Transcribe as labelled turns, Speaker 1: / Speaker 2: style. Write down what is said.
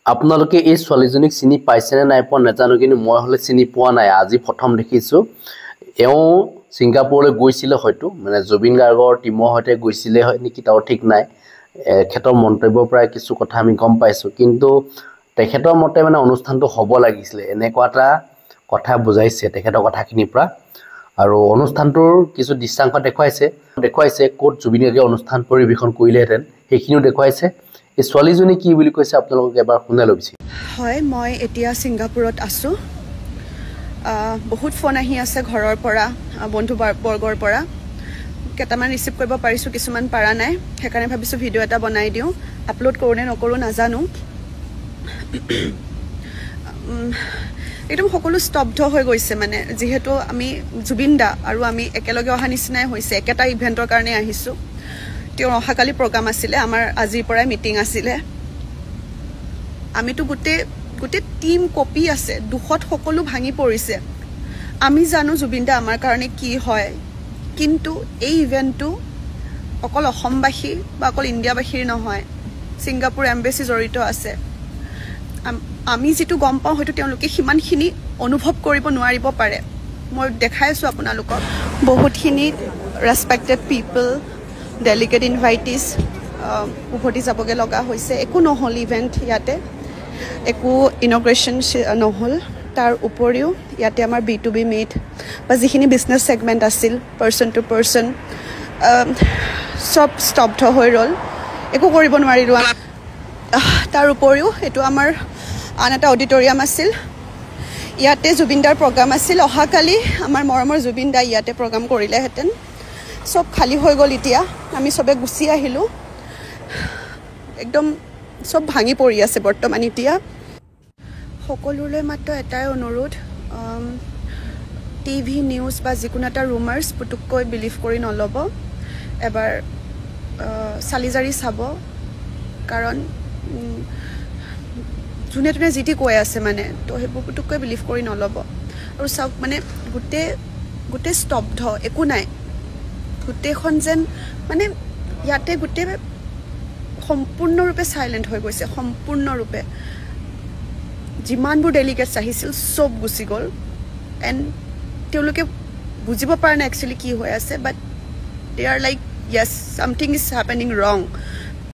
Speaker 1: আপোনালোকে এই ছোৱালীজনীক চিনি পাইছেনে নাই পোৱা নাজানো, কিন্তু মই হ'লে চিনি পোৱা নাই, আজি প্ৰথম দেখিছোঁ। এওঁ ছিংগাপুৰলৈ গৈছিলে হয়তো, মানে জুবিন গাৰ্গৰ টীমৰ সৈতে গৈছিলে হয় নেকি, তাৰ ঠিক নাই। তেখেতৰ মন্তব্যৰ পৰা কিছু কথা আমি গম পাইছোঁ, কিন্তু তেখেতৰ মতে মানে অনুষ্ঠানটো হ'ব লাগিছিলে, এনেকুৱা এটা কথা বুজাইছে তেখেতৰ কথাখিনিৰ পৰা। আৰু অনুষ্ঠানটোৰ কিছু দৃশ্যাংশ দেখুৱাইছে ক'ত জুবিন গাৰ্গে অনুষ্ঠান পৰিৱেশন কৰিলেহেঁতেন, সেইখিনিও দেখুৱাইছে। এই ছোৱালীজনী কি বুলি কৈছে আপোনালোকক এবাৰ শুনাই ল'ব বিচাৰিম।
Speaker 2: হয়, মই এতিয়া ছিংগাপুৰত আছোঁ। বহুত ফোন আহি আছে ঘৰৰ পৰা, বন্ধু বৰ্গৰ পৰা। কেইটামান ৰিচিভ কৰিব পাৰিছোঁ, কিছুমান পৰা নাই। সেইকাৰণে ভাবিছোঁ ভিডিঅ' এটা বনাই দিওঁ। আপলোড কৰোঁ নে নকৰোঁ নাজানো। একদম সকলো স্তব্ধ হৈ গৈছে, মানে যিহেতু আমি জুবিন দা আৰু আমি একেলগে অহা নিচিনাই হৈছে। একেটা ইভেণ্টৰ কাৰণে আহিছোঁ। তেওঁৰ অহাকালি প্ৰগ্ৰাম আছিলে, আমাৰ আজিৰ পৰাই মিটিং আছিলে। আমিতো গোটেই টিম কপি আছে, দুখত সকলো ভাঙি পৰিছে। আমি জানো জুবিন দা আমাৰ কাৰণে কি হয়, কিন্তু এই ইভেণ্টটো অকল অসমবাসী বা অকল ইণ্ডিয়াবাসীৰ নহয়, ছিংগাপুৰ এম্বেচি জড়িত আছে। আমি যিটো গম পাওঁ হয়তো তেওঁলোকে সিমানখিনি অনুভৱ কৰিব নোৱাৰিব পাৰে। মই দেখাই আছোঁ আপোনালোকক বহুতখিনি ৰেচপেক্টেড পিপল, ডেলিগেট ইনভাইটিছ উভতি যাবগৈ লগা হৈছে। একো নহ'ল ইভেণ্ট ইয়াতে, একো ইনগ্ৰেশ্যন নহ'ল। তাৰ উপৰিও ইয়াতে আমাৰ B2B মিট বা যিখিনি বিজনেছ ছেগমেণ্ট আছিল, পাৰ্চন টু পাৰ্চন, চব স্তব্ধ হৈ ৰ'ল, একো কৰিব নোৱাৰিলোঁ। তাৰ উপৰিও এইটো আমাৰ আন এটা অডিটৰিয়াম আছিল, ইয়াতে জুবিনদাৰ প্ৰগ্ৰাম আছিল। অহাকালি আমাৰ মৰমৰ জুবিন দাই ইয়াতে প্ৰগ্ৰাম কৰিলেহেঁতেন। চব খালী হৈ গ'ল। এতিয়া আমি চবে গুচি আহিলোঁ। একদম চব ভাঙি পৰি আছে বৰ্তমান। এতিয়া সকলোলৈ মাত্ৰ এটাই অনুৰোধ, টিভি নিউজ বা যিকোনো এটা ৰুমাৰ্ছ পুটুককৈ বিলিভ কৰি নল'ব। এবাৰ চালি জাৰি চাব, কাৰণ যোনে তোনে যি টি কৈ আছে মানে, তো সেইবোৰ পুটুককৈ বিলিভ কৰি নল'ব। আৰু চাওক, মানে গোটেই স্তব্ধ, একো নাই। গোটেইখন যেন মানে ইয়াতে গোটেই সম্পূৰ্ণৰূপে চাইলেণ্ট হৈ গৈছে, সম্পূৰ্ণৰূপে। যিমানবোৰ ডেলিগেটছ আহিছিল চব গুচি গ'ল। এণ্ড তেওঁলোকে বুজিব পৰা নাই একচুৱেলি কি হৈ আছে, but they are like Yes, something is happening ৰং।